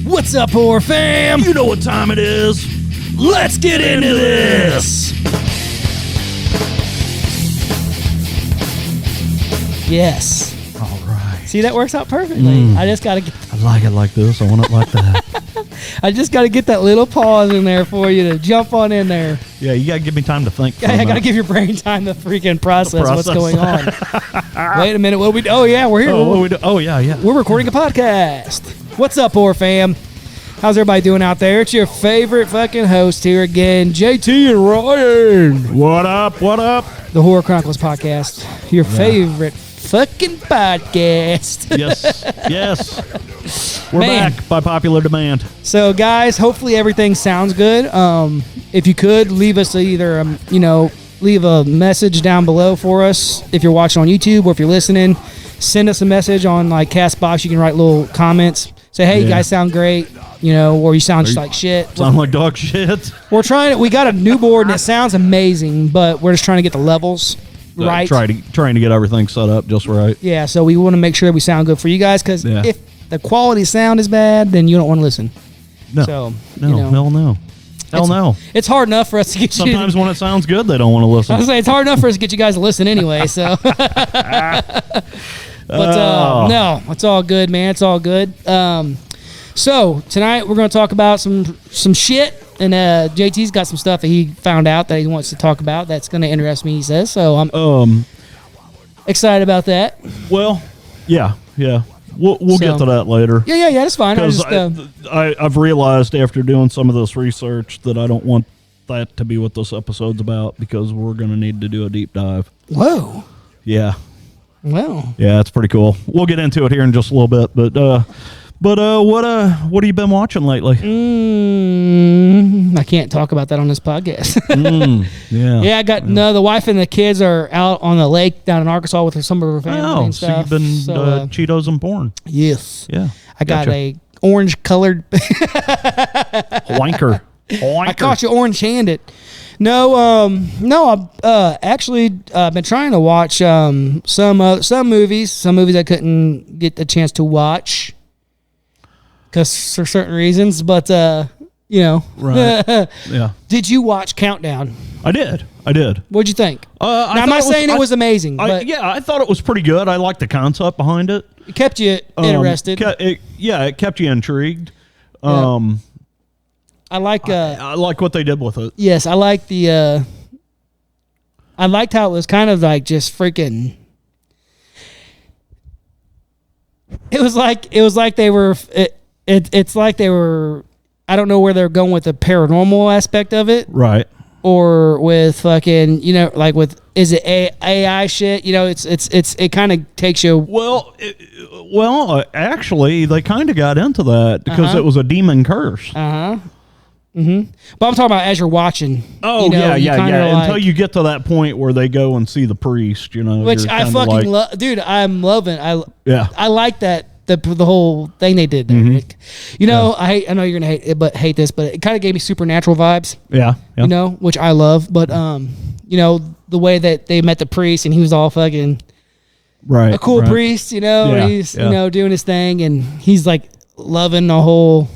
What's up, horror fam? You know what time it is. Let's get into this. Yes. All right. See, that works out perfectly. I just gotta get. I like it like this. I want it like that. I just gotta get that little pause in there for you to jump on in there. Yeah, you gotta give me time to think. I gotta give your brain time to freaking process what's going on. Wait a minute. Oh yeah, we're here. Yeah. We're recording a podcast. What's up, horror fam? How's everybody doing out there? It's your favorite fucking host here again, JT and Ryan. What up? What up? The Horror Chronicles podcast. Your favorite fucking podcast. Yes. We're back by popular demand. So, guys, hopefully everything sounds good. If you could, leave us either, leave a message down below for us if you're watching on YouTube, or if you're listening, send us a message on like Castbox. You can write little comments. Say, hey, you guys sound great, or you sound just like shit. Sound like dog shit. We're trying. We got a new board and it sounds amazing, but we're just trying to get the levels right. Trying to get everything set up just right. Yeah, so we want to make sure that we sound good for you guys, because if the quality sound is bad, then you don't want to listen. No. So, hell no. It's hard enough for us to get you. Sometimes when it sounds good, they don't want to listen. I was saying it's hard enough for us to get you guys to listen anyway. So, no, it's all good, man. It's all good. So tonight we're going to talk about some shit, and JT's got some stuff that he found out that he wants to talk about. That's going to interest me, he says. So I'm excited about that. Well, yeah. We'll get to that later. Yeah, that's fine. Because I've realized after doing some of this research that I don't want that to be what this episode's about, because we're going to need to do a deep dive. Whoa. Yeah. Well. Yeah, it's pretty cool. We'll get into it here in just a little bit, but what have you been watching lately? I can't talk about that on this podcast. Yeah. I got the wife and the kids are out on the lake down in Arkansas with some of her family and stuff. So you've been Cheetos and porn. Yes. Yeah. I got a orange colored Wanker. I caught you orange handed. No, I've actually been trying to watch some movies I couldn't get the chance to watch because for certain reasons, but right. Yeah. Did you watch Countdown? I did. What'd you think? I'm not saying it was amazing, but I thought it was pretty good. I liked the concept behind it. It kept you interested. It kept you intrigued. Yeah. I like what they did with it. Yes, I like I liked how it was kind of like just freaking. It was like they were. It's like they were. I don't know where they're going with the paranormal aspect of it, right? Or with fucking, like with is it AI shit? It kind of takes you. Well, actually, they kind of got into that because it was a demon curse. Mm-hmm. But I'm talking about as you're watching. Oh, yeah. Until you get to that point where they go and see the priest, Which I fucking love. Dude, I'm loving. I like that. The whole thing they did there. Mm-hmm. I know you're going to hate this, but it kind of gave me Supernatural vibes. Yeah. Which I love. But, the way that they met the priest and he was all fucking a cool priest, and he's, doing his thing, and he's like loving the whole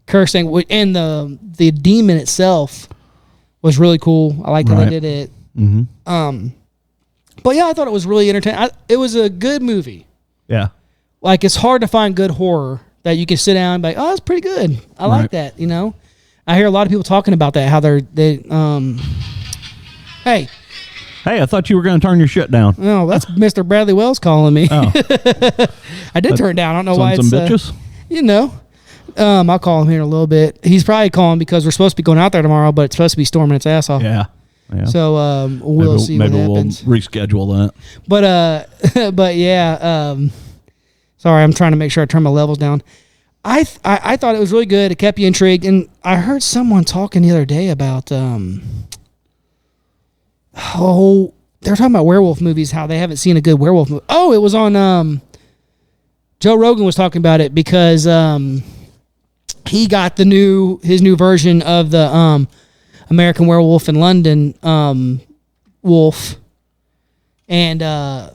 cursing, and the demon itself was really cool. I liked how they did it. Mm-hmm. But yeah, I thought it was really entertaining. It was a good movie. Yeah. Like, it's hard to find good horror that you can sit down and be like, oh, that's pretty good. I like that, I hear a lot of people talking about that, how hey, I thought you were going to turn your shit down. No, that's Mr. Bradley Wells calling me. Oh. I did turn it down. I don't know why it's... bitches? I'll call him here in a little bit. He's probably calling because we're supposed to be going out there tomorrow, but it's supposed to be storming its ass off. Yeah. So we'll see what happens. We'll reschedule that. But yeah. Sorry, I'm trying to make sure I turn my levels down. I thought it was really good. It kept you intrigued, and I heard someone talking the other day about they're talking about werewolf movies, how they haven't seen a good werewolf movie. Oh, it was on Joe Rogan was talking about it because he got his new version of the American Werewolf in London wolf, and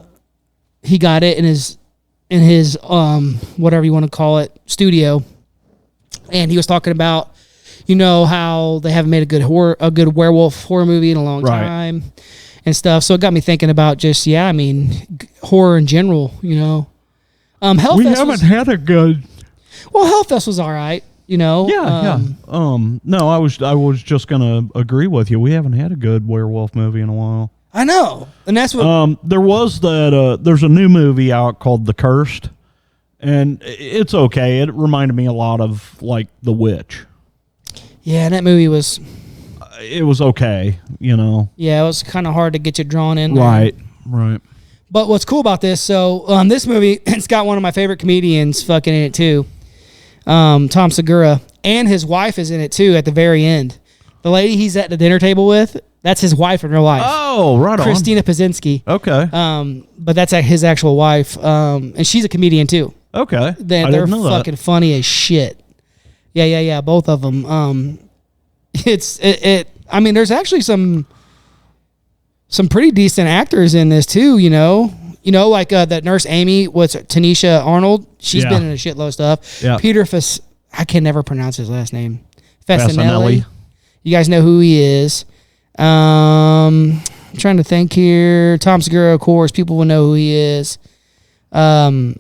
he got it in his whatever you want to call it, studio, and he was talking about, you know, how they haven't made a good werewolf horror movie in a long time and stuff. So it got me thinking about just, I mean, horror in general, you know. Haven't had a good. Well, Hellfest was all right, you know. No, I was just gonna agree with you. We haven't had a good werewolf movie in a while. I know, and that's what. There was that. There's a new movie out called The Cursed, and it's okay. It reminded me a lot of like The Witch. Yeah, and that movie was... It was okay, you know. Yeah, it was kind of hard to get you drawn in there. Right. But what's cool about this, so this movie, it's got one of my favorite comedians fucking in it too. Tom Segura. And his wife is in it too at the very end. The lady he's at the dinner table with, that's his wife in real life. Oh, right on. Christina Pazinski. Okay. But that's his actual wife. And she's a comedian too. Okay. They're fucking funny as shit. Yeah. Both of them. I mean, there's actually some pretty decent actors in this too. You know, like that nurse Amy, Tanisha Arnold. She's been in a shitload of stuff. Yeah. Peter I can never pronounce his last name. Fasinelli. You guys know who he is. I'm trying to think here. Tom Segura, of course, people will know who he is. Valentine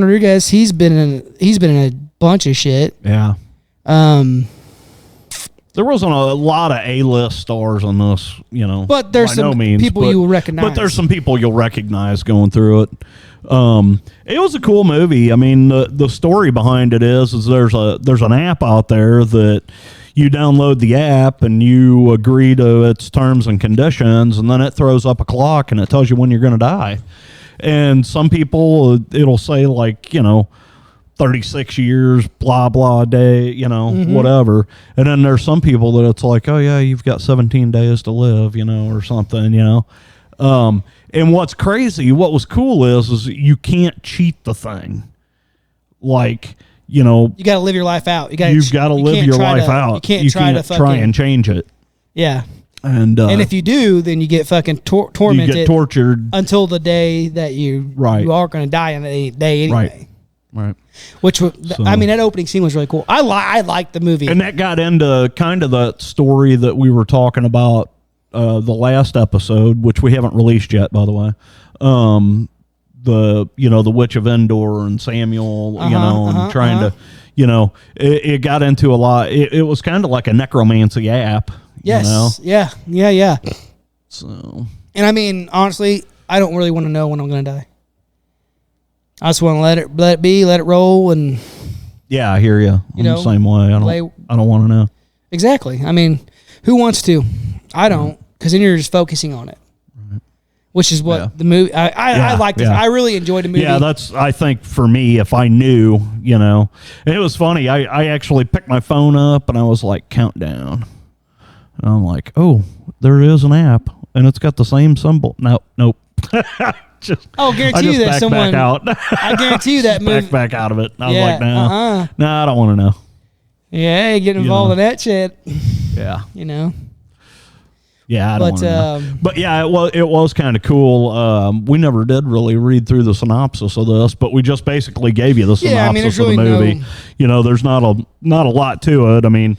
Rodriguez. He's been in a bunch of shit. Yeah. There wasn't a lot of A-list stars on this, you know. But there's some people you will recognize. But there's some people you'll recognize going through it. It was a cool movie. I mean, the story behind it is there's an app out there that you download the app and you agree to its terms and conditions, and then it throws up a clock and it tells you when you're going to die. And some people, it'll say like, you know, 36 years, blah, blah, day, you know, whatever. And then there's some people that it's like, oh, yeah, you've got 17 days to live, you know, or something, you know. And what's crazy, what was cool is you can't cheat the thing. Like, you know. You got to live your life out. You've got to live your life out. You can't try and change it. Yeah. And if you do, then you get fucking tormented. You get tortured. Until the day that you are going to die on the day anyway. Right. Which, I mean, that opening scene was really cool. I liked the movie. And that got into kind of the story that we were talking about the last episode, which we haven't released yet, by the way. The Witch of Endor and Samuel, and trying to, you know, it got into a lot. It was kind of like a necromancy app. Yes. You know? Yeah. So. And I mean, honestly, I don't really want to know when I'm going to die. I just want to let it be, let it roll, and yeah, I hear you. I'm the same way. I don't want to know. Exactly. I mean, who wants to? I don't, because then you're just focusing on it, which is what the movie. I like this. I really enjoyed the movie. Yeah, that's. I think for me, if I knew, you know, and it was funny. I actually picked my phone up and I was like, countdown. And I'm like, oh, there is an app and it's got the same symbol. Nope. Guarantee you that someone. I guarantee you that movie. Back out of it. I was like, no, I don't want to know. Yeah, get involved in that shit. Yeah, you know. Yeah, I don't want to know. But yeah, it was kind of cool. We never did really read through the synopsis of this, but we just basically gave you the synopsis of the movie. You know, there's not a lot to it. I mean,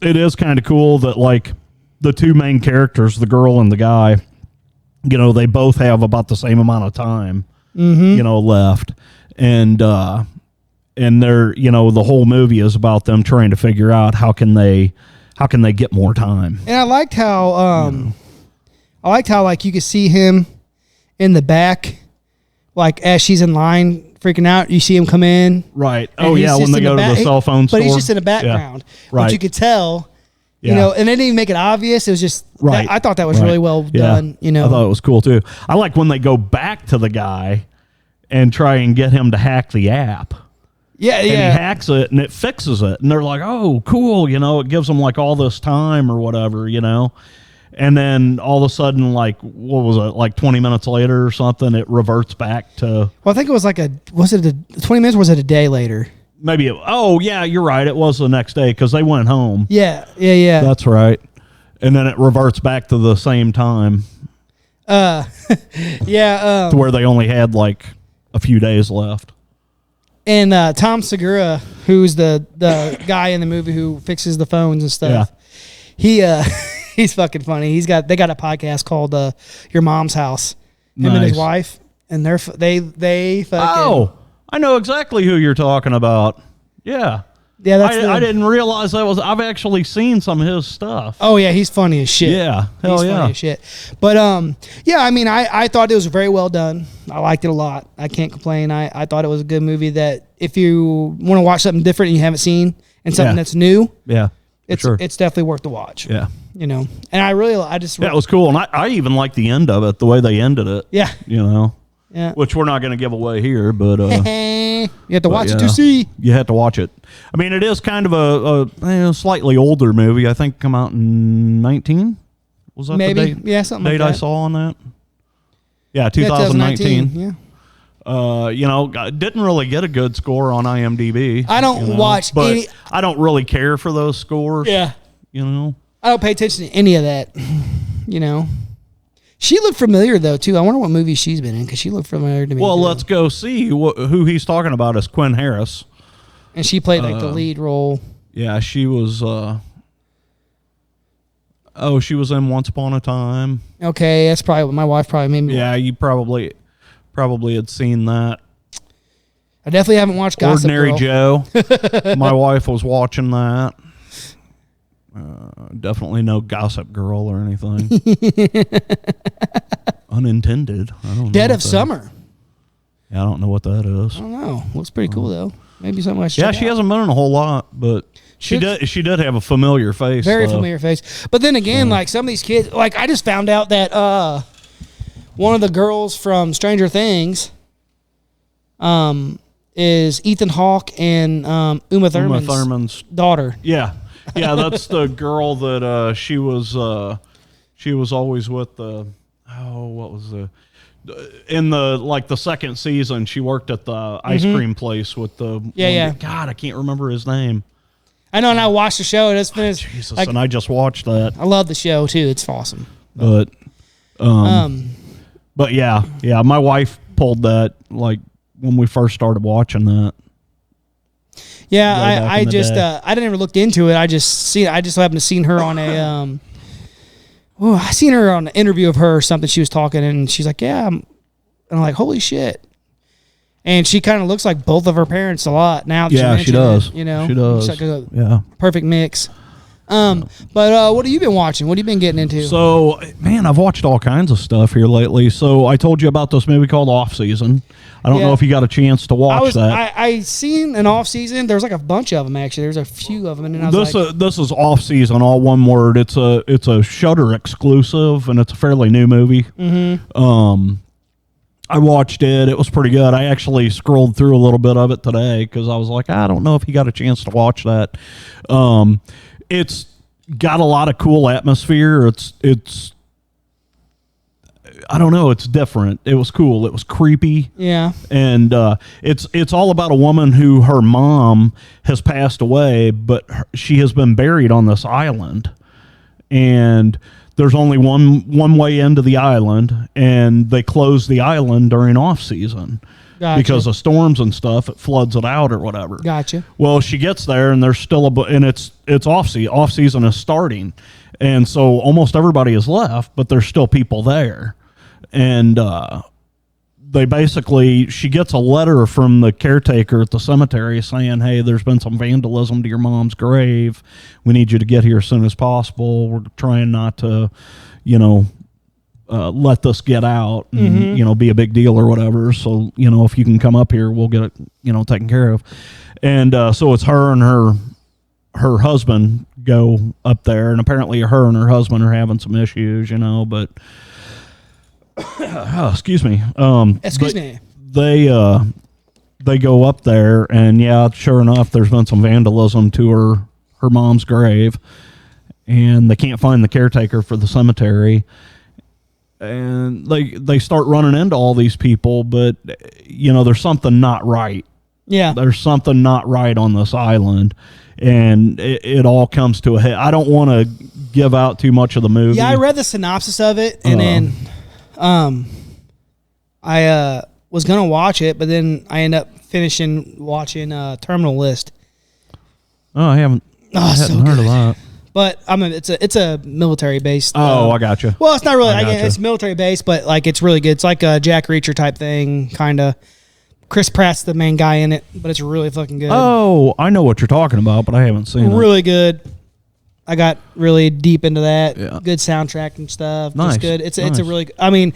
it is kind of cool that like the two main characters, the girl and the guy, you know, they both have about the same amount of time, you know, left. And they're, you know, the whole movie is about them trying to figure out how can they get more time. And I liked how, like you could see him in the back, like as she's in line freaking out, you see him come in. Right. Oh yeah. When they go to the cell phone store. But he's just in the background. Yeah. Right. But you could tell. Yeah. You know, and they didn't even make it obvious. It was just, I thought that was really well done. You know, I thought it was cool too. I like when they go back to the guy and try and get him to hack the app. Yeah. And he hacks it and it fixes it. And they're like, oh, cool. You know, it gives them like all this time or whatever, you know. And then all of a sudden, like, what was it, like 20 minutes later or something, it reverts back to. Well, I think it was like was it 20 minutes or was it a day later? Maybe, yeah, you're right. It was the next day because they went home. Yeah. That's right. And then it reverts back to the same time. Yeah. To where they only had like a few days left. And Tom Segura, who's the guy in the movie who fixes the phones and stuff, he's fucking funny. They got a podcast called Your Mom's House. Him and his wife, and they fucking. Oh, I know exactly who you're talking about. Yeah. Yeah, I didn't realize that was. I've actually seen some of his stuff. Oh yeah, he's funny as shit. Yeah, he's funny as shit. But yeah, I mean, I thought it was very well done. I liked it a lot. I can't complain. I thought it was a good movie that if you want to watch something different and you haven't seen and something that's new, it's definitely worth the watch. Yeah, you know. And it was cool, and I even liked the end of it, the way they ended it. Yeah, you know. Yeah. Which we're not going to give away here, but you have to watch it to see. You have to watch it. I mean, it is kind of a slightly older movie. I think come out in 19. Was that maybe? the date? Yeah, something like that. I saw on that. Yeah, 2019. Yeah. You know, didn't really get a good score on IMDb. I don't watch but any. I don't really care for those scores. Yeah. You know, I don't pay attention to any of that. You know. She looked familiar, though, too. I wonder what movie she's been in, because she looked familiar to me. Well, too. let's go see who he's talking about is Quinn Harris. And she played, like, the lead role. Yeah, she was... she was in Once Upon a Time. Okay, that's probably what my wife probably made me watch. Yeah, you probably had seen that. I definitely haven't watched Gossip Ordinary Girl. Joe. My wife was watching that. Definitely no Gossip Girl or anything. Unintended. I don't know. Dead of Summer. Yeah, I don't know what that is. I don't know. Looks pretty cool though. Maybe something I should check she out. hasn't been in a whole lot, but she did have a familiar face. Very familiar face. But then again, like some of these kids, like I just found out that one of the girls from Stranger Things is Ethan Hawke and Uma Thurman's daughter. Yeah. Yeah, that's the girl that she was always with the what was in the second season she worked at the ice cream place with the God, I can't remember his name. I know, and I watched the show. It's finished. Jesus, and I just watched that. I love the show too. It's awesome. But yeah, my wife pulled that like when we first started watching that. Yeah, I just I didn't ever looked into it. I just happened to seen her on a I seen her on an interview of her or something. She was talking and she's like, yeah, and I'm like, holy shit. And she kind of looks like both of her parents a lot now. That she does. It, you know, she does. It's like a perfect mix. But what have you been watching? What have you been getting into? So, man, I've watched all kinds of stuff here lately. So I told you about this movie called Off Season. I don't know if you got a chance to watch that. I seen an Off Season. There's like a bunch of them actually. There's a few of them. And I was this is Off Season, all one word. It's a Shudder exclusive, and it's a fairly new movie. Mm-hmm. I watched it. It was pretty good. I actually scrolled through a little bit of it today because I was like, I don't know if you got a chance to watch that. It's got a lot of cool atmosphere. It's I don't know. It's different. It was cool. It was creepy. Yeah. And it's all about a woman who her mom has passed away, but she has been buried on this island. And there's only one way into the island, and they close the island during off season. Gotcha. Because of storms and stuff. It floods it out or whatever. Gotcha. Well, she gets there, and there's still and it's off season. Off season is starting, and so almost everybody is left, but there's still people there. And she gets a letter from the caretaker at the cemetery saying, hey, there's been some vandalism to your mom's grave. We need you to get here as soon as possible. We're trying not to, let this get out and, be a big deal or whatever. So, if you can come up here, we'll get it, taken care of. And so it's her and her husband go up there, and apparently her and her husband are having some issues, but excuse me. Excuse me. They go up there, and sure enough, there's been some vandalism to her mom's grave, and they can't find the caretaker for the cemetery, and they start running into all these people, but there's something not right. Yeah, there's something not right on this island, and it all comes to a head. I don't want to give out too much of the movie. Yeah, I read the synopsis of it, and then I was gonna watch it, but then I ended up finishing watching Terminal List. Oh, I hadn't heard of that. But it's a military based. I got you. Well, it's not really. It's military based, but like it's really good. It's like a Jack Reacher type thing, kind of. Chris Pratt's the main guy in it, but it's really fucking good. Oh, I know what you're talking about, but I haven't seen it. Really good. I got really deep into that. Yeah. Good soundtrack and stuff. Nice. Just good. It's a really. I mean,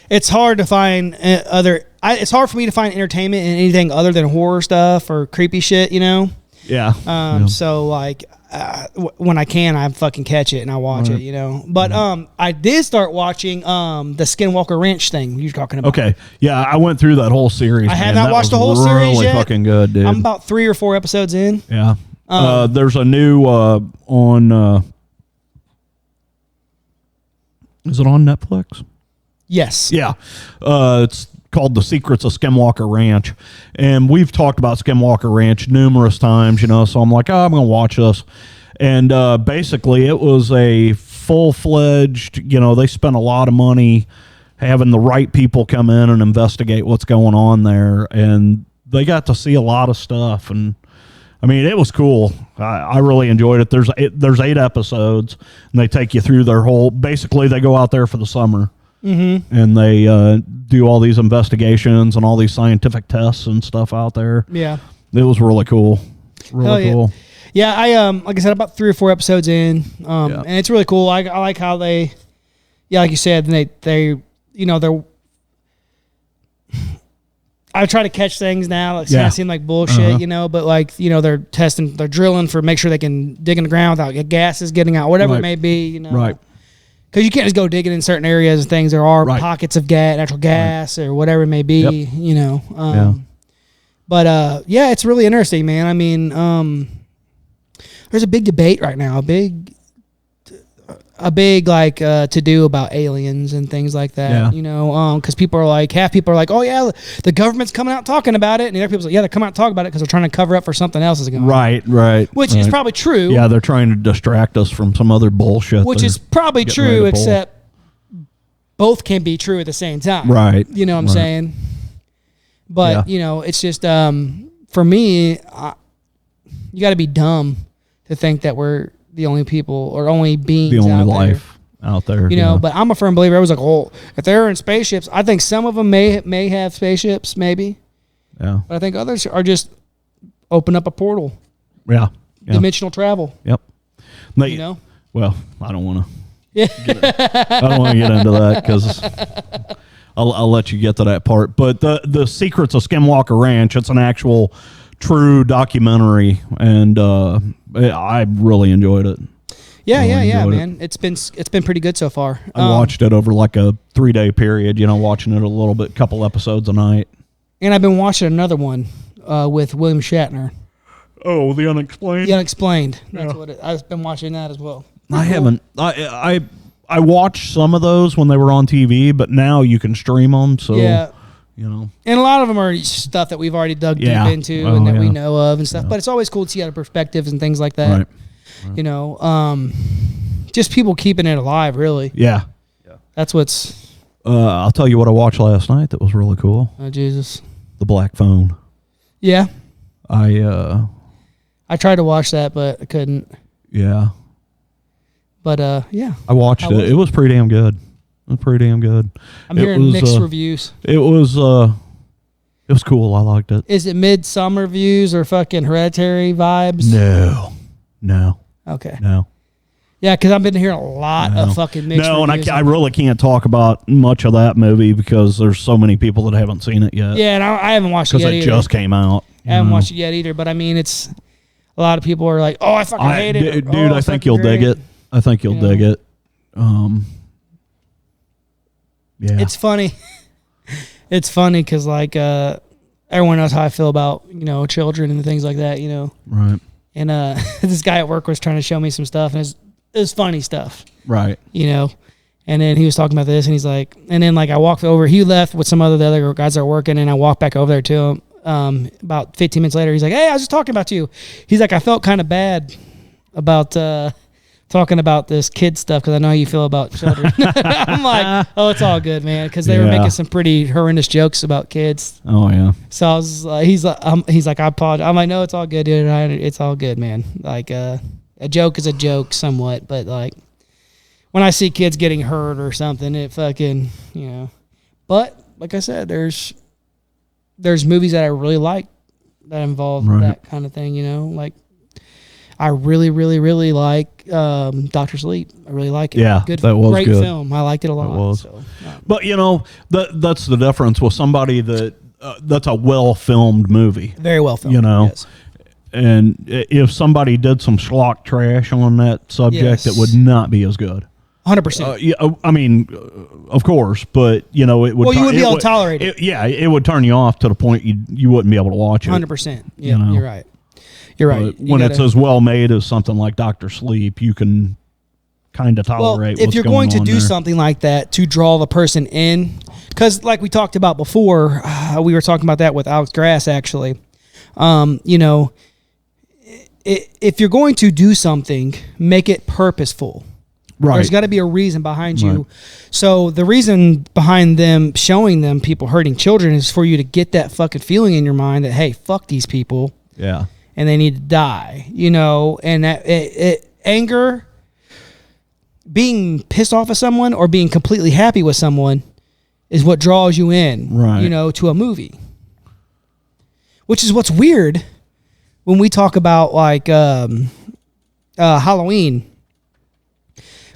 it's hard to find it's hard for me to find entertainment in anything other than horror stuff or creepy shit. You know. Yeah. So like. When I can, I fucking catch it and I watch it, you know. But I did start watching the Skinwalker Ranch thing you're talking about. Okay, yeah, I went through that whole series. I have not watched the whole series yet. Really fucking good, dude. I'm about 3 or 4 episodes in. Yeah. There's a new on. Is it on Netflix? Yes. Yeah. It's called The Secrets of Skinwalker Ranch, and we've talked about Skinwalker Ranch numerous times, you know, so I'm like, I'm gonna watch this. And basically it was a full-fledged, you know, they spent a lot of money having the right people come in and investigate what's going on there, and they got to see a lot of stuff, and I mean, it was cool. I really enjoyed it. There's 8 episodes, and they take you through their whole, basically they go out there for the summer. Mm-hmm. And they do all these investigations and all these scientific tests and stuff out there. Yeah, it was really cool. Really cool. Yeah, I like I said, about 3 or 4 episodes in, and it's really cool. I like how they, like you said, they you know they're. I try to catch things now. It kind of seem like bullshit, you know, but like you know they're drilling for make sure they can dig in the ground without gases getting out, whatever it may be, you know. Right. Because you can't just go digging in certain areas and things. There are pockets of natural gas or whatever it may be, you know. But, it's really interesting, man. I mean, there's a big debate right now, a big like to-do about aliens and things like that, you know, because people are like, half people are like, oh, yeah, the government's coming out talking about it. And the other people's like, yeah, they're coming out talking about it because they're trying to cover up for something else that's going on. Right. Which is probably true. Yeah, they're trying to distract us from some other bullshit. Which is probably true, except both can be true at the same time. Right. You know what I'm saying? But, you know, it's just, for me, you got to be dumb to think that we're the only people or only beings the only out life out there. You know, but I'm a firm believer. I was like, oh, if they're in spaceships, I think some of them may have spaceships, maybe. Yeah. But I think others are just open up a portal. Yeah. Dimensional travel. Yep. You know? Well, I don't want to. Yeah. I don't want to get into that because I'll let you get to that part. But the Secrets of Skinwalker Ranch, it's an actual true documentary, and I really enjoyed it. Yeah, man. It's been pretty good so far. I watched it over like a 3-day period, you know, watching it a little bit, couple episodes a night. And I've been watching another one with William Shatner. Oh, The Unexplained? The Unexplained. That's what I've been watching that as well. I haven't. I watched some of those when they were on TV, but now you can stream them, so... Yeah. You know, and a lot of them are stuff that we've already dug deep into and that we know of and stuff. But it's always cool to see other perspectives and things like that. Right. You know, just people keeping it alive, really. Yeah. That's what's. I'll tell you what I watched last night that was really cool. Oh Jesus. The Black Phone. Yeah. I tried to watch that, but I couldn't. Yeah. But yeah. I watched it. It was pretty damn good. It was pretty damn good. I'm hearing mixed reviews. It was cool. I liked it. Is it Midsummer views or fucking Hereditary vibes? No. Okay. No. Yeah, because I've been hearing a lot of fucking mixed reviews. No, and I really can't talk about much of that movie because there's so many people that haven't seen it yet. Yeah, and I haven't watched it yet either. Because it just came out. I haven't watched it yet either, but I mean, it's a lot of people are like, oh, I fucking hate it. Dude, I think you'll dig it. I think you'll dig it. Yeah. It's funny. It's funny because like everyone knows how I feel about, you know, children and things like that, you know. Right. And this guy at work was trying to show me some stuff, and it was funny stuff. Right. You know. And then he was talking about this, and he's like, and then like I walked over, he left with some the other guys that are working, and I walked back over there to him. About 15 minutes later, he's like, hey, I was just talking about you. He's like, I felt kind of bad about talking about this kid stuff because I know how you feel about children. I'm like, oh, it's all good, man, because they were making some pretty horrendous jokes about kids. Oh yeah. So I was like, he's like, I apologize. I'm like, no, it's all good, dude. It's all good, man. Like a joke is a joke, somewhat, but like when I see kids getting hurt or something, it fucking, you know. But like I said, there's movies that I really like that involve that kind of thing, you know, like. I really, really, really like Dr. Sleep. I really like it. Yeah, that was great good. Film. I liked it a lot. It was. So, But you know, that's the difference with somebody that's a well filmed movie. Very well filmed. You know, yes. And if somebody did some schlock trash on that subject, it would not be as good. 100%. Yeah, I mean, of course, but you know, it would. Well, you wouldn't be able to tolerate it. It would turn you off to the point you wouldn't be able to watch it. 100%. Yeah, you know? You're right. You're right. When it's as well made as something like Dr. Sleep, you can kind of tolerate. Well, if you're going to do something like that to draw the person in, because like we talked about before, we were talking about that with Alex Grass actually. You know, if you're going to do something, make it purposeful. Right. There's got to be a reason behind you. Right. So the reason behind them showing them people hurting children is for you to get that fucking feeling in your mind that, hey, fuck these people. Yeah. And they need to die, you know, and that anger, being pissed off at someone or being completely happy with someone is what draws you in, right, you know, to a movie. Which is what's weird when we talk about like Halloween.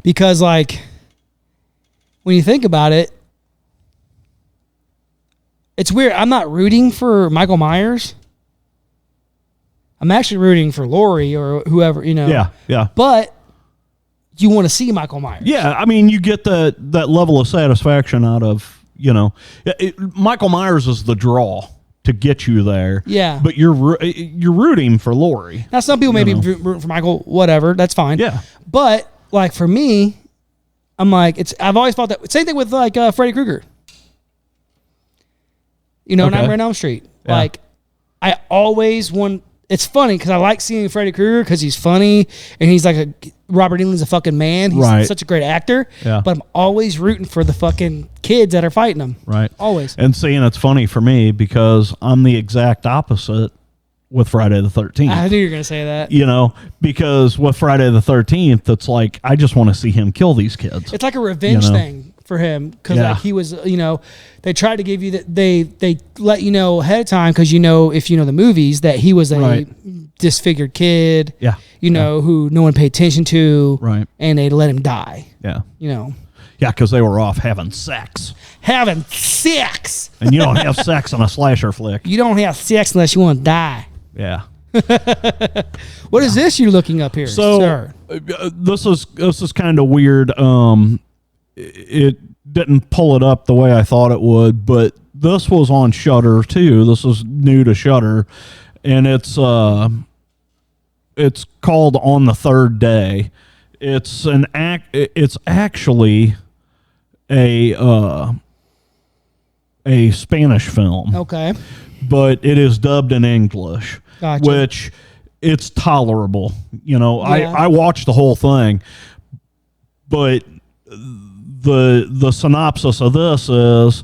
Because like when you think about it, it's weird. I'm not rooting for Michael Myers. I'm actually rooting for Laurie or whoever, you know. Yeah, yeah. But you want to see Michael Myers. Yeah, I mean, you get that level of satisfaction out of, you know, Michael Myers is the draw to get you there. Yeah. But you're rooting for Laurie. Now, some people may be rooting for Michael, whatever. That's fine. Yeah. But, like, for me, I'm like, I've always thought that. Same thing with, like, Freddy Krueger. You know, Nightmare on Elm Street. Yeah. Like, I always want... It's funny because I like seeing Freddy Krueger because he's funny and he's like Robert Englund's a fucking man. He's such a great actor. Yeah. But I'm always rooting for the fucking kids that are fighting him. Right. Always. And seeing it's funny for me because I'm the exact opposite with Friday the 13th. I knew you were going to say that. You know, because with Friday the 13th, it's like I just want to see him kill these kids. It's like a revenge thing for him because like he was, you know, they tried to give you that they let you know ahead of time because you know if you know the movies that he was a disfigured kid, you know, who no one paid attention to, and they let him die. Yeah, you know, because they were off having sex. And you don't have sex in a slasher flick. You don't have sex unless you want to die. Yeah. What is this you're looking up here, sir? This is kind of weird. It didn't pull it up the way I thought it would, but this was on Shudder too. This is new to Shudder, and it's called On the Third Day. It's actually a Spanish film. Okay. But it is dubbed in English, which it's tolerable. You know, I watched the whole thing, but the synopsis of this is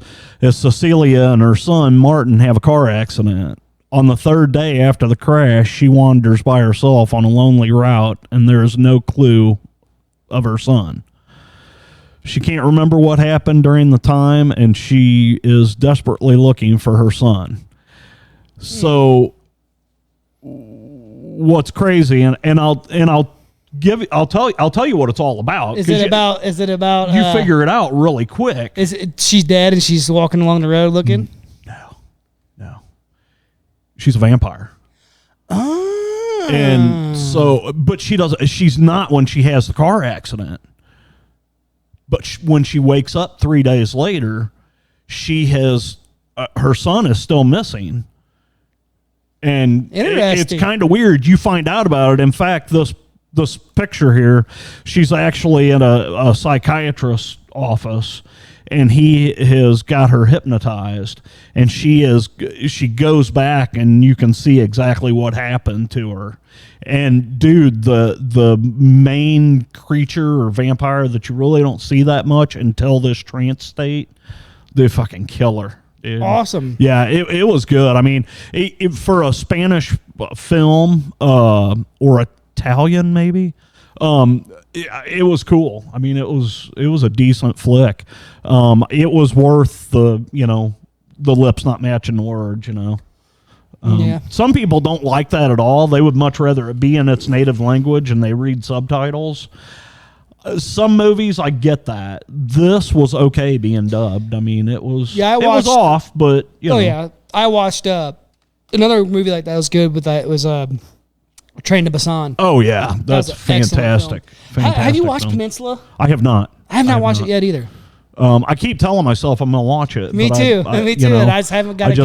Cecilia and her son Martin have a car accident. On the third day after the crash, she wanders by herself on a lonely route, and there is no clue of her son. She can't remember what happened during the time, and she is desperately looking for her son. So, what's crazy, and I'll tell you what it's all about. Is it about? You figure it out really quick. She's dead and she's walking along the road looking? No. She's a vampire. Oh. And so, but she's not when she has the car accident. But when she wakes up 3 days later, she has her son is still missing. And it's kind of weird. You find out about it. In fact, this picture here, she's actually in a psychiatrist's office, and he has got her hypnotized, and she goes back, and you can see exactly what happened to her. And dude, the main creature or vampire that you really don't see that much until this trance state, they fucking kill her. Dude. Awesome. Yeah, it was good. I mean, for a Spanish film or Italian maybe, it was cool. I mean, it was a decent flick. It was worth the lips not matching the words. Some people don't like that at all. They would much rather it be in its native language and they read subtitles. Some movies, I get that. This was okay being dubbed. I mean, it was it was off, but yeah, I watched another movie like that was good. With that, it was Train to Busan. Oh yeah, that's fantastic. Have you watched Peninsula? I have not. I have not watched it yet either. I keep telling myself I'm gonna watch it. Me too. Me too. And I just haven't got.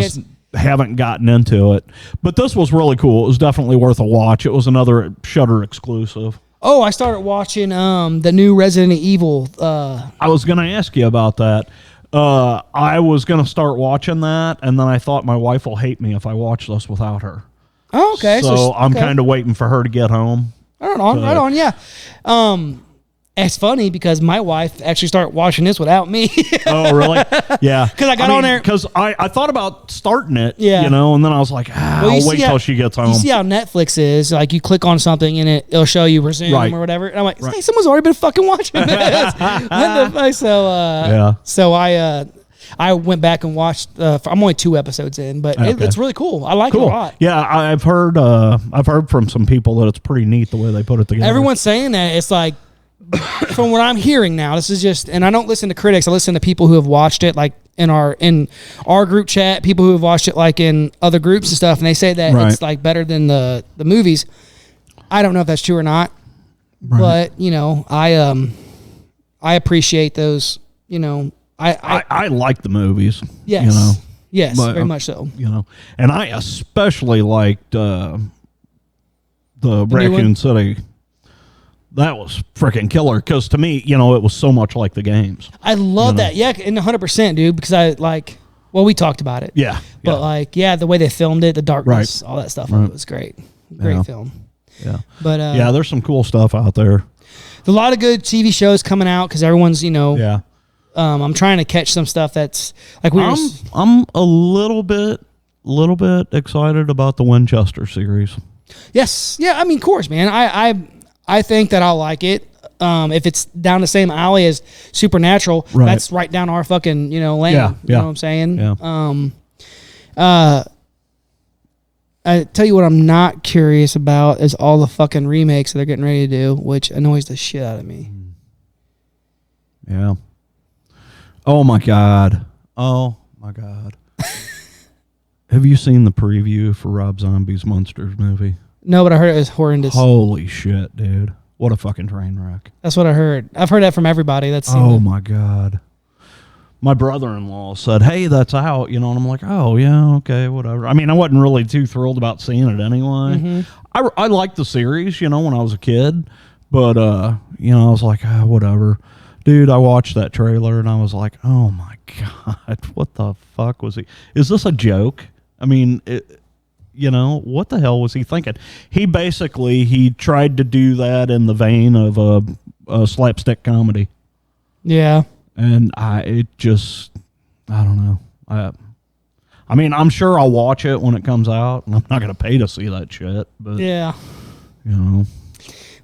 Haven't gotten into it, but this was really cool. It was definitely worth a watch. It was another Shudder exclusive. Oh, I started watching the new Resident Evil. I was going to ask you about that. I was going to start watching that, and then I thought my wife will hate me if I watch this without her. Oh, okay. So I'm kind of waiting for her to get home. Right on, yeah. It's funny because my wife actually started watching this without me. Oh, really? Yeah. Because I got on there. Because I thought about starting it, and then I was like, I'll wait till she gets home. You see how Netflix is. Like, you click on something and it'll show you resume or whatever. And I'm like, hey, someone's already been fucking watching this. What the fuck? So I went back and watched. I'm only 2 episodes in, but it's really cool. I like it a lot. Yeah, I've heard from some people that it's pretty neat the way they put it together. Everyone's saying that. It's like, from what I'm hearing now, this is just, and I don't listen to critics. I listen to people who have watched it, like in our group chat, people who have watched it like in other groups and stuff, and they say that it's like better than the movies. I don't know if that's true or not, but I appreciate those. I like the movies. Yes, yes, but, very much so. And I especially liked the Raccoon City. That was freaking killer because to me, it was so much like the games. I love that. Yeah, and 100%, dude, because we talked about it. Yeah. But the way they filmed it, the darkness, all that stuff, it was great. Great film. Yeah. But there's some cool stuff out there. There's a lot of good TV shows coming out because everyone's, I'm trying to catch some stuff that's like I'm a little bit excited about the Winchester series. Yes. Yeah, I mean, of course, man. I think that I'll like it. If it's down the same alley as Supernatural, that's right down our fucking, lane. Yeah, you know what I'm saying? Yeah. I tell you what I'm not curious about is all the fucking remakes that they're getting ready to do, which annoys the shit out of me. Yeah. Oh my God. Have you seen the preview for Rob Zombie's Monsters movie? No, but I heard it was horrendous. Holy shit, dude. What a fucking train wreck. That's what I heard. I've heard that from everybody. My God. My brother-in-law said, hey, that's out, and I'm like, oh, yeah, okay, whatever. I mean, I wasn't really too thrilled about seeing it anyway. Mm-hmm. I liked the series, when I was a kid, but, I was like, whatever. Dude, I watched that trailer, and I was like, oh, my God, what the fuck was he? Is this a joke? I mean, what the hell was he thinking? He tried to do that in the vein of a slapstick comedy. Yeah. And I don't know. I mean, I'm sure I'll watch it when it comes out, and I'm not going to pay to see that shit. But yeah.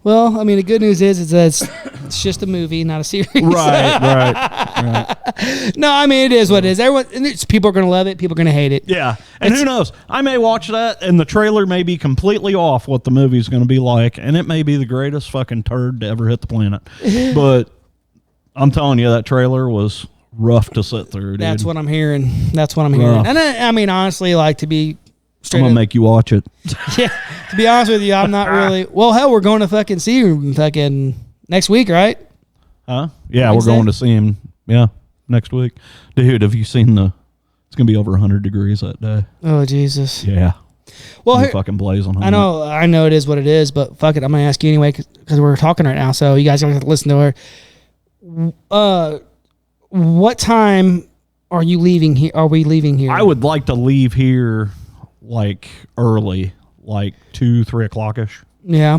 Well, I mean, the good news is that it's just a movie, not a series. Right. No, I mean, it is what it is. People are going to love it. People are going to hate it. Yeah. And who knows? I may watch that, and the trailer may be completely off what the movie's going to be like, and it may be the greatest fucking turd to ever hit the planet. But I'm telling you, that trailer was rough to sit through, dude. That's what I'm hearing. And I mean, honestly, to be straight I'm going to make you watch it. Yeah. To be honest with you, I'm not really. Well, hell, we're going to fucking see him fucking next week, right? Huh? Yeah, Wednesday? We're going to see him. Yeah, next week. Dude, have you seen it's going to be over 100 degrees that day. Oh, Jesus. Yeah. Well, fucking blazing. I know it is what it is, but fuck it. I'm going to ask you anyway because we're talking right now, so you guys are going to listen to her. what time are you leaving here? Are we leaving here? I would like to leave here like early, like 2-3 o'clock ish. Yeah,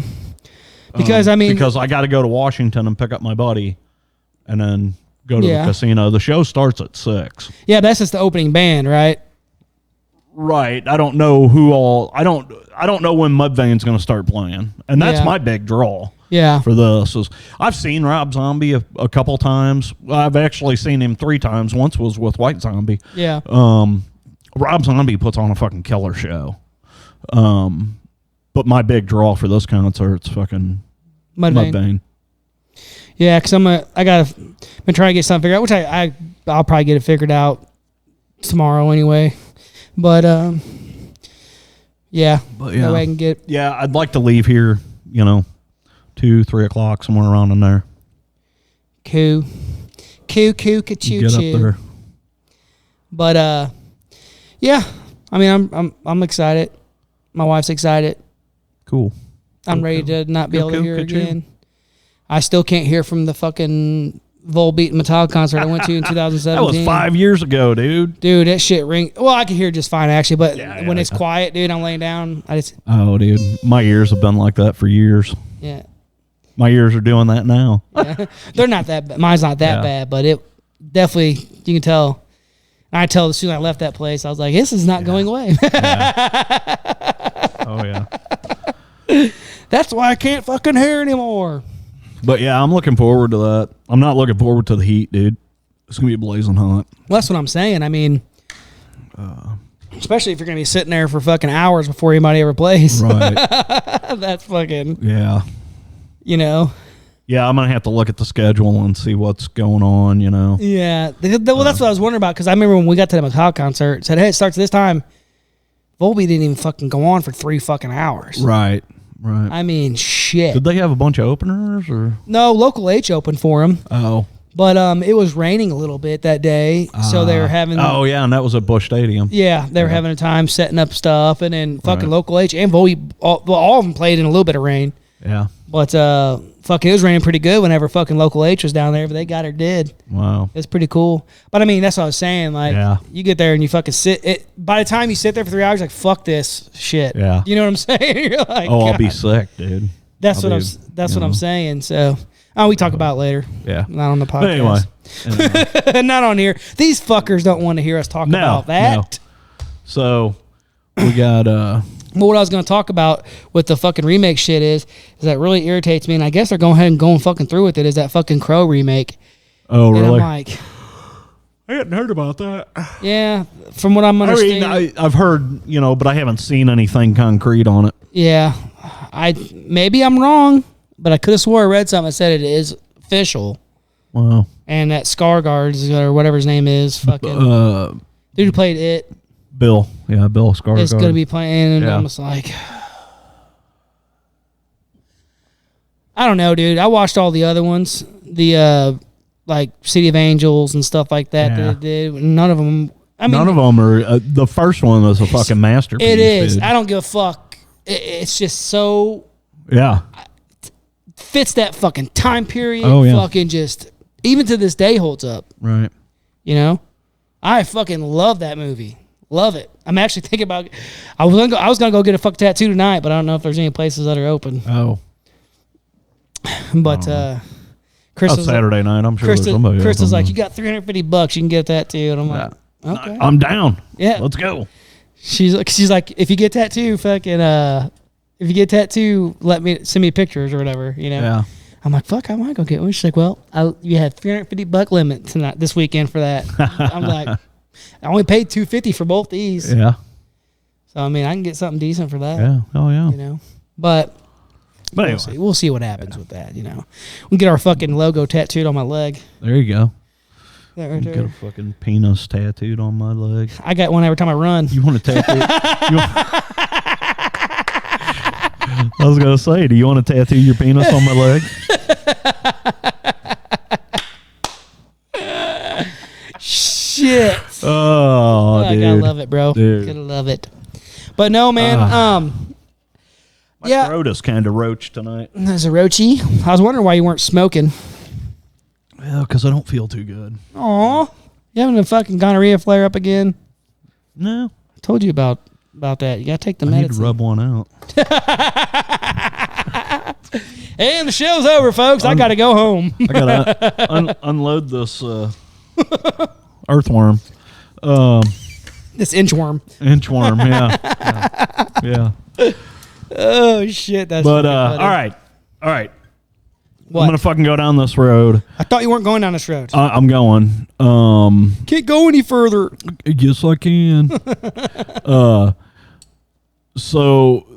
because because I got to go to Washington and pick up my buddy, and then go to the casino. The show starts at 6. Yeah, that's just the opening band, right? Right. I don't know who all. I don't know when Mudvayne's going to start playing, and that's my big draw. Yeah. For this is I've seen Rob Zombie a couple times. I've actually seen him 3 times. Once was with White Zombie. Yeah. Rob Zombie puts on a fucking killer show. But my big draw for this concert's fucking Mudvayne. Yeah, because been trying to get something figured out, which I'll probably get it figured out tomorrow anyway. But yeah, that way I can get. Yeah, I'd like to leave here, 2-3 o'clock, somewhere around in there. Coo, ka-choo, get up there. But yeah, I mean, I'm excited. My wife's excited. Cool. I'm ready to not be able to hear again. I still can't hear from the fucking Volbeat Metallica concert I went to in 2017. That was 5 years ago, dude. Dude, that shit ring. Well, I can hear just fine actually, but when it's quiet, dude, I'm laying down. Oh, dude, my ears have been like that for years. Yeah. My ears are doing that now. Yeah. They're not that bad. Mine's not that bad, but it definitely, you can tell. I tell as soon as I left that place, I was like, this is not going away. Oh, yeah. That's why I can't fucking hear anymore. But yeah, I'm looking forward to that. I'm not looking forward to the heat, dude. It's going to be blazing hot. Well, that's what I'm saying. I mean, especially if you're going to be sitting there for fucking hours before anybody ever plays. Right. That's fucking... Yeah. Yeah, I'm going to have to look at the schedule and see what's going on, Yeah. Well, that's what I was wondering about, because I remember when we got to the Metallica concert, it said, hey, it starts this time. Volbeat didn't even fucking go on for 3 fucking hours. Right. I mean, shit. Did they have a bunch of openers, or? No, Local H opened for him. Oh. But it was raining a little bit that day, so they were having... Oh, yeah, and that was at Busch Stadium. Yeah, they were having a time setting up stuff, and then fucking Local H and Volbeat, all of them played in a little bit of rain. Yeah. But fucking it was raining pretty good whenever fucking Local H was down there, but they got her did. Wow. It's pretty cool. But I mean, that's what I was saying. Like, you get there and you fucking sit. By the time you sit there for 3 hours, you're like, fuck this shit. Yeah. You know what I'm saying? You're like, oh, I'll be sick, dude. That's what I'm saying. So, we talk about it later. Yeah. Not on the podcast. But anyway. Not on here. These fuckers don't want to hear us talk about that. No. So, we got... Well, what I was going to talk about with the fucking remake shit is that really irritates me, and I guess they're going ahead and going fucking through with it, is that fucking Crow remake. Oh, really? And I'm like... I hadn't heard about that. Yeah, from what I'm understanding. I mean, I've heard, but I haven't seen anything concrete on it. Yeah. Maybe I'm wrong, but I could have swore I read something that said it is official. Wow. And that Scarguard, or whatever his name is, fucking... dude who played it... Bill Skarsgård. It's going to be playing, and I'm just like... I don't know, dude. I watched all the other ones. The, like, City of Angels and stuff like that that it did. None of them... none of them are... the first one was a fucking masterpiece. It is. Dude. I don't give a fuck. It's just so... Yeah. Fits that fucking time period. Oh, yeah. Fucking just... Even to this day holds up. Right. I fucking love that movie. Love it. I'm actually thinking about... I was gonna go get a fuck tattoo tonight, but I don't know if there's any places that are open. Oh. But Chris was Saturday night. I'm sure there's somebody. Chris was like, "You got $350. You can get a tattoo." And I'm like, "Okay, I'm down. Yeah, let's go." She's like, "If you get tattoo, fucking if you get tattoo, send me pictures or whatever." Yeah. I'm like, "Fuck, I might go get one." She's like, "Well, you had $350 limit tonight this weekend for that." I'm like, I only paid $250 for both these. Yeah. So I mean, I can get something decent for that. Yeah. Oh yeah. But anyway. we'll see what happens with that. We'll get our fucking logo tattooed on my leg. There you go. That right there. Get a fucking penis tattooed on my leg. I got one every time I run. You want to tattoo? I was gonna say, do you want to tattoo your penis on my leg? Shit. Oh, dude. I gotta love it, bro. Dude. Gotta love it. But no, man. My throat is kind of roached tonight. There's a roachy. I was wondering why you weren't smoking. Well, because I don't feel too good. Aw. You having a fucking gonorrhea flare up again? No. I told you about that. You got to take the medicine. I need to rub one out. And the show's over, folks. I got to go home. I got to unload this earthworm. This inchworm. Inchworm, yeah. Oh, shit. That's but, all right. What? I'm going to fucking go down this road. I thought you weren't going down this road. I'm going. Can't go any further. Yes, I can. So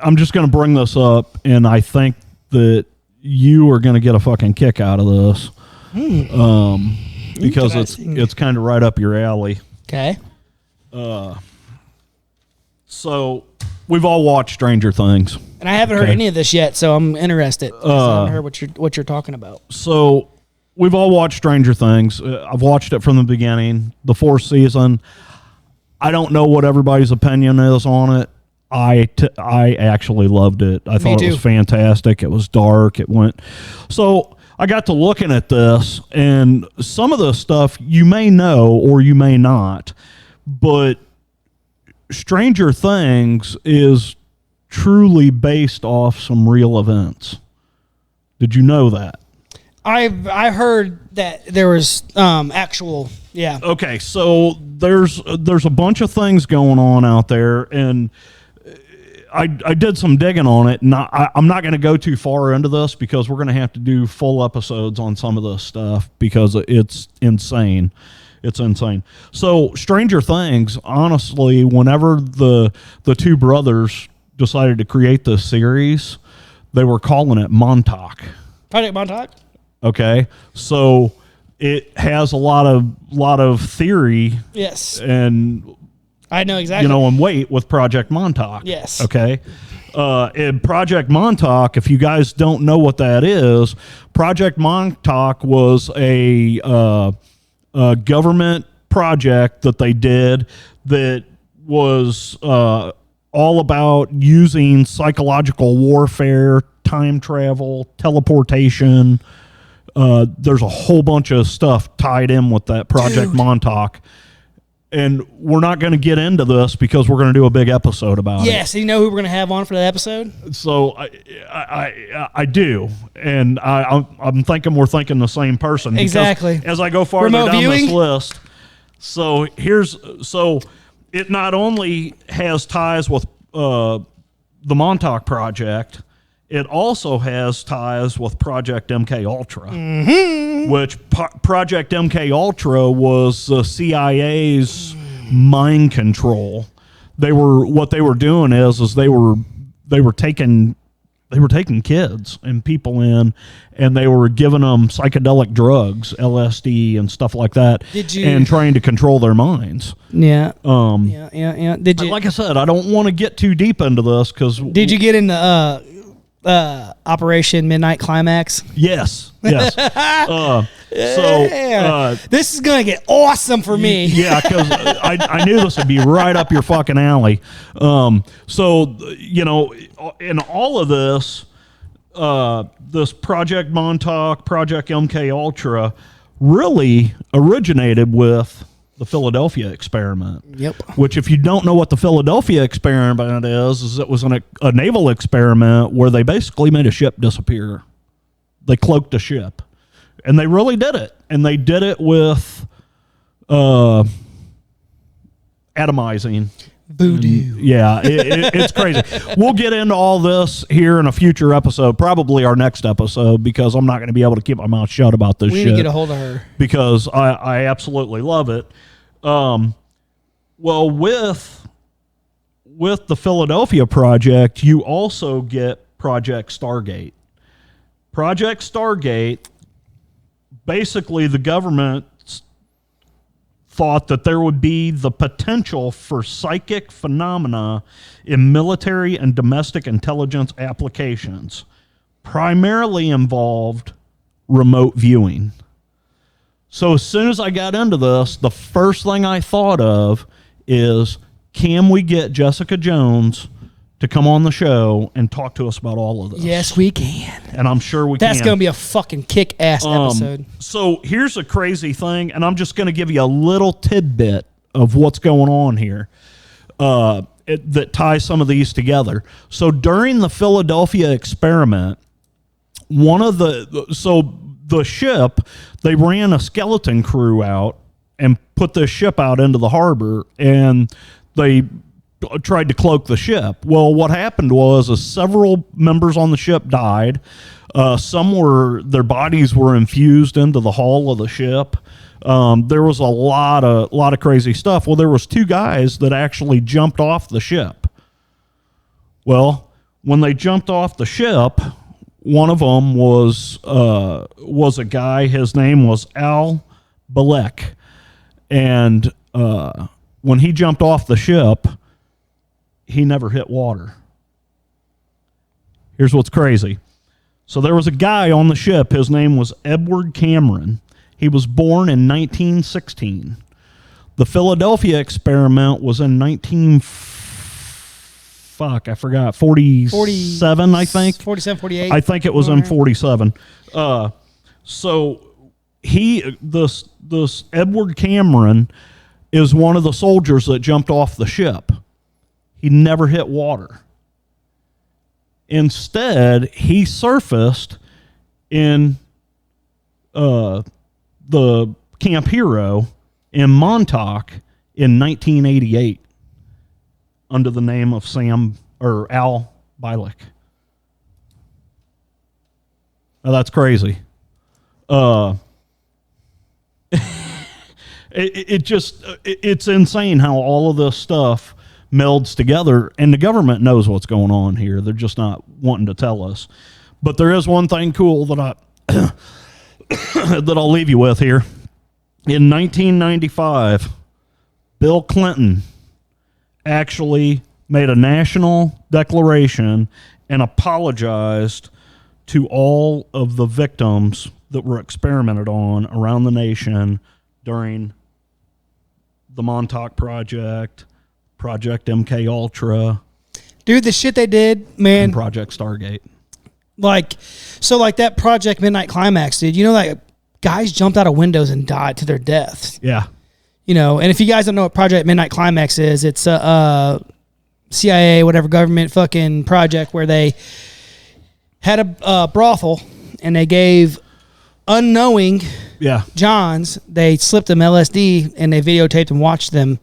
I'm just going to bring this up, and I think that you are going to get a fucking kick out of this. Because it's kind of right up your alley. Okay. So we've all watched Stranger Things. And I haven't heard any of this yet, so I'm interested. I haven't heard what you're talking about. So we've all watched Stranger Things. I've watched it from the beginning, the 4th season. I don't know what everybody's opinion is on it. I actually loved it. I thought it was fantastic. It was dark. So I got to looking at this, and some of the stuff you may know or you may not, but Stranger Things is truly based off some real events. Did you know that? I heard that there was actual, yeah. Okay, so there's a bunch of things going on out there, and I did some digging on it, and I'm not going to go too far into this because we're going to have to do full episodes on some of this stuff because it's insane. It's insane. So Stranger Things, honestly, whenever the two brothers decided to create this series, they were calling it Montauk. Project Montauk? Okay. So it has a lot of theory. Yes. And I know exactly. And weight with Project Montauk. Yes. Okay. And Project Montauk, if you guys don't know what that is, Project Montauk was a government project that they did that was all about using psychological warfare, time travel, teleportation. There's a whole bunch of stuff tied in with that Project Montauk. And we're not going to get into this because we're going to do a big episode about it. Yes, you know who we're going to have on for that episode? So I do, and I'm thinking we're thinking the same person. Exactly. As I go farther down this list, so it not only has ties with the Montauk Project, it also has ties with Project MK Ultra, which Project MK Ultra was the CIA's mind control. What they were doing is they were taking kids and people in, and they were giving them psychedelic drugs, LSD and stuff like that, and trying to control their minds. Yeah. Yeah. Did you? Like I said, I don't want to get too deep into this because. Did you get into Operation Midnight Climax? Yes. This is gonna get awesome for me. Yeah, because I knew this would be right up your fucking alley. In all of this, this Project Montauk, Project MK Ultra, really originated with the Philadelphia experiment. Yep. Which, if you don't know what the Philadelphia experiment is it was a naval experiment where they basically made a ship disappear. They cloaked a ship. And they really did it. And they did it with atomizing. Voodoo. Yeah, it's crazy. We'll get into all this here in a future episode, probably our next episode, because I'm not going to be able to keep my mouth shut about this shit. We need to get a hold of her. Because I absolutely love it. Well, with the Philadelphia project, you also get Project Stargate. Project Stargate, basically the government thought that there would be the potential for psychic phenomena in military and domestic intelligence applications, primarily involved remote viewing. So as soon as I got into this, the first thing I thought of is, can we get Jessica Jones to come on the show and talk to us about all of this. Yes, we can. And I'm sure we can. That's going to be a fucking kick-ass episode. So here's a crazy thing, and I'm just going to give you a little tidbit of what's going on here that ties some of these together. So during the Philadelphia experiment, the ship, they ran a skeleton crew out and put this ship out into the harbor, and they tried to cloak the ship. Well, what happened was several members on the ship died. Their bodies were infused into the hull of the ship. There was a lot of crazy stuff. Well, there was 2 guys that actually jumped off the ship. Well, when they jumped off the ship, one of them was a guy. His name was Al Balek, and when he jumped off the ship, he never hit water. Here's what's crazy. So there was a guy on the ship. His name was Edward Cameron. He was born in 1916. The Philadelphia experiment was in 47, I think. 47, 48. I think it was in 47. So this Edward Cameron is one of the soldiers that jumped off the ship. He never hit water. Instead, he surfaced in the Camp Hero in Montauk in 1988 under the name of Al Bielek. Now that's crazy. It's insane how all of this stuff melds together, and the government knows what's going on here. They're just not wanting to tell us. But there is one thing cool that that I'll leave you with here. In 1995, Bill Clinton actually made a national declaration and apologized to all of the victims that were experimented on around the nation during the Montauk Project, Project MK Ultra, dude, the shit they did, man. And Project Stargate. Like that Project Midnight Climax, dude. You know, like guys jumped out of windows and died to their deaths. Yeah. You know, and if you guys don't know what Project Midnight Climax is, it's a CIA, whatever government fucking project where they had a brothel and they gave unknowing Johns, they slipped them LSD and they videotaped and watched them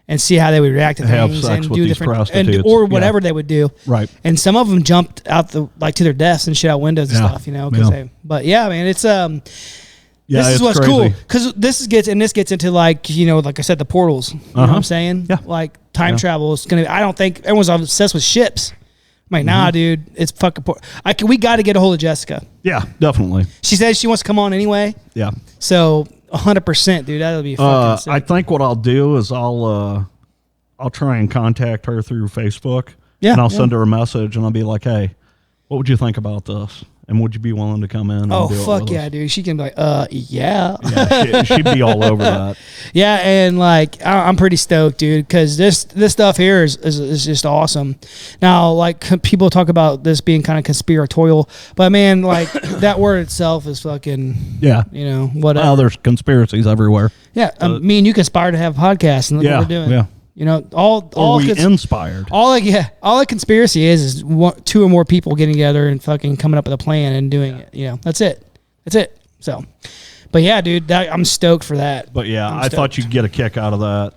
and see how they would react to things and do different or whatever they would do. Right. And some of them jumped out to their deaths and shit out windows and stuff, you know, but yeah, man, it's this is what's crazy. Cool because this gets into like, you know, like I said, the portals. You know what I'm saying? Yeah. Like time travel is gonna. I don't think everyone's obsessed with ships. I'm like, nah, dude, it's fucking. We got to get a hold of Jessica. Yeah, definitely. She says she wants to come on anyway. Yeah. So 100%, dude. That'll be fucking sick. I think what I'll do is I'll try and contact her through Facebook. Yeah. And I'll send her a message and I'll be like, hey, what would you think about this? And would you be willing to come in? Oh, fuck yeah, dude. She can be like, yeah. She'd be all over that. Yeah, and like, I'm pretty stoked, dude, because this stuff here is just awesome. Now, like, people talk about this being kind of conspiratorial, but man, like, that word itself is fucking, you know, whatever. Well, there's conspiracies everywhere. Yeah, me and you conspired to have a podcast, and look what we're doing. Yeah. You know, inspired. All a conspiracy is 2 or more people getting together and fucking coming up with a plan and doing it. You know, that's it. So, but yeah, dude, I'm stoked for that. But yeah, I thought you'd get a kick out of that.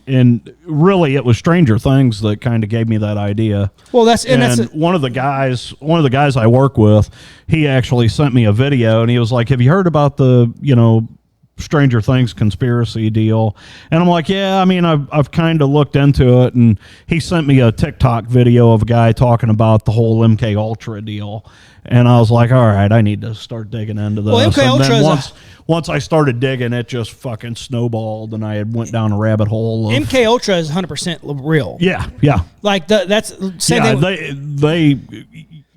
And really, it was Stranger Things that kind of gave me that idea. Well, one of the guys I work with, he actually sent me a video, and he was like, "Have you heard about the Stranger Things conspiracy deal?" And I'm like, yeah, I mean, I've kind of looked into it. And he sent me a TikTok video of a guy talking about the whole MK Ultra deal. And I was like, all right, I need to start digging into this. Well, MK Ultra once I started digging, it just fucking snowballed, and I went down a rabbit hole. MK Ultra is 100% real. Yeah. Like that's same thing. They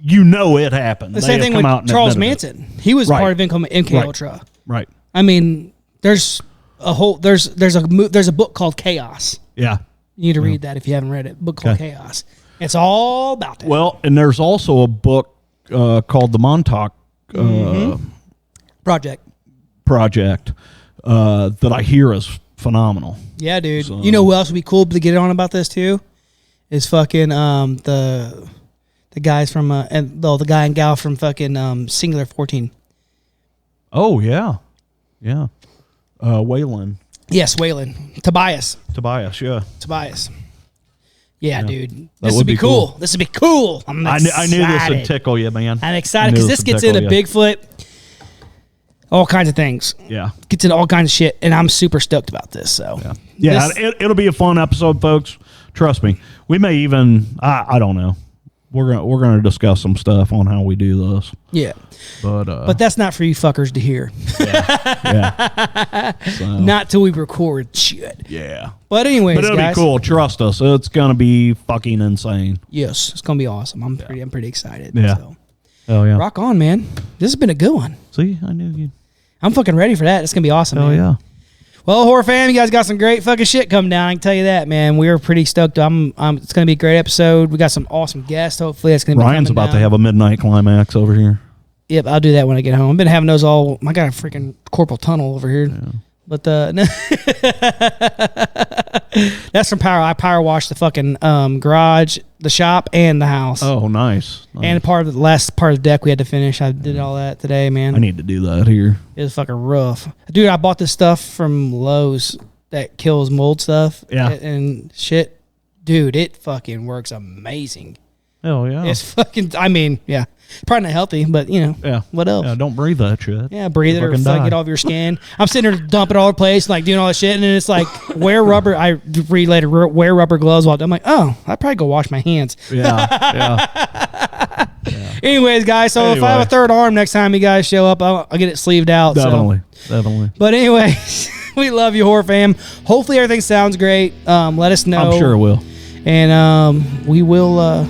you know it happened. The same thing with Charles Manson. He was part of MK Ultra. Right. I mean, there's a book called Chaos. Yeah. You need to read that if you haven't read it. Book called Chaos. It's all about that. Well, and there's also a book called the Montauk Project that I hear is phenomenal. Yeah, dude. So, you know who else would be cool to get on about this too? Is fucking the guys from the guy and gal from fucking Singular 14. Oh yeah. Waylon. Yes, Waylon. Tobias. Yeah. Yeah, dude. This would be cool. This would be cool. I knew this would tickle you, man. I'm excited because this gets into Bigfoot, all kinds of things. Yeah. Gets into all kinds of shit, and I'm super stoked about this. So yeah, it'll be a fun episode, folks. Trust me. We may even I don't know. We're gonna discuss some stuff on how we do this. Yeah. But that's not for you fuckers to hear. Yeah. So. Not till we record shit. Yeah. But anyways, it'll be cool. Trust us. It's gonna be fucking insane. Yes, it's gonna be awesome. I'm pretty excited. Yeah. So. Oh yeah. Rock on, man. This has been a good one. See, I knew you. I'm fucking ready for that. It's gonna be awesome. Oh yeah. Well, horror fam, you guys got some great fucking shit coming down. I can tell you that, man. We're pretty stoked. It's going to be a great episode. We got some awesome guests. Hopefully, it's going to be Ryan's about to have a midnight climax over here. Yep, I'll do that when I get home. I've been having those all. I got a freaking corporal tunnel over here. Yeah. But that's from power. I power washed the fucking garage, the shop, and the house. Oh, nice. And part of the last part of the deck we had to finish. I did all that today, man. I need to do that here. It was fucking rough. Dude, I bought this stuff from Lowe's that kills mold stuff. Yeah. And shit. Dude, it fucking works amazing. Hell yeah. It's fucking, I mean, yeah. Probably not healthy, but you know, what else? Yeah, don't breathe that shit. Yeah, breathe it or get off your skin. I'm sitting there dumping all over the place, like doing all this shit, and then it's like, wear rubber. I read later, wear rubber gloves while I'm like, oh, I'd probably go wash my hands. Yeah. Anyways, guys, so if I have a third arm next time you guys show up, I'll get it sleeved out. Definitely. But anyways, we love you, horror fam. Hopefully everything sounds great. Let us know. I'm sure it will. And we will,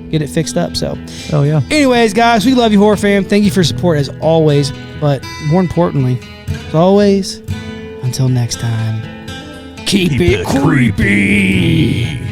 get it fixed up. So, anyways, guys, we love you, horror fam. Thank you for your support as always. But more importantly, as always, until next time, keep it creepy.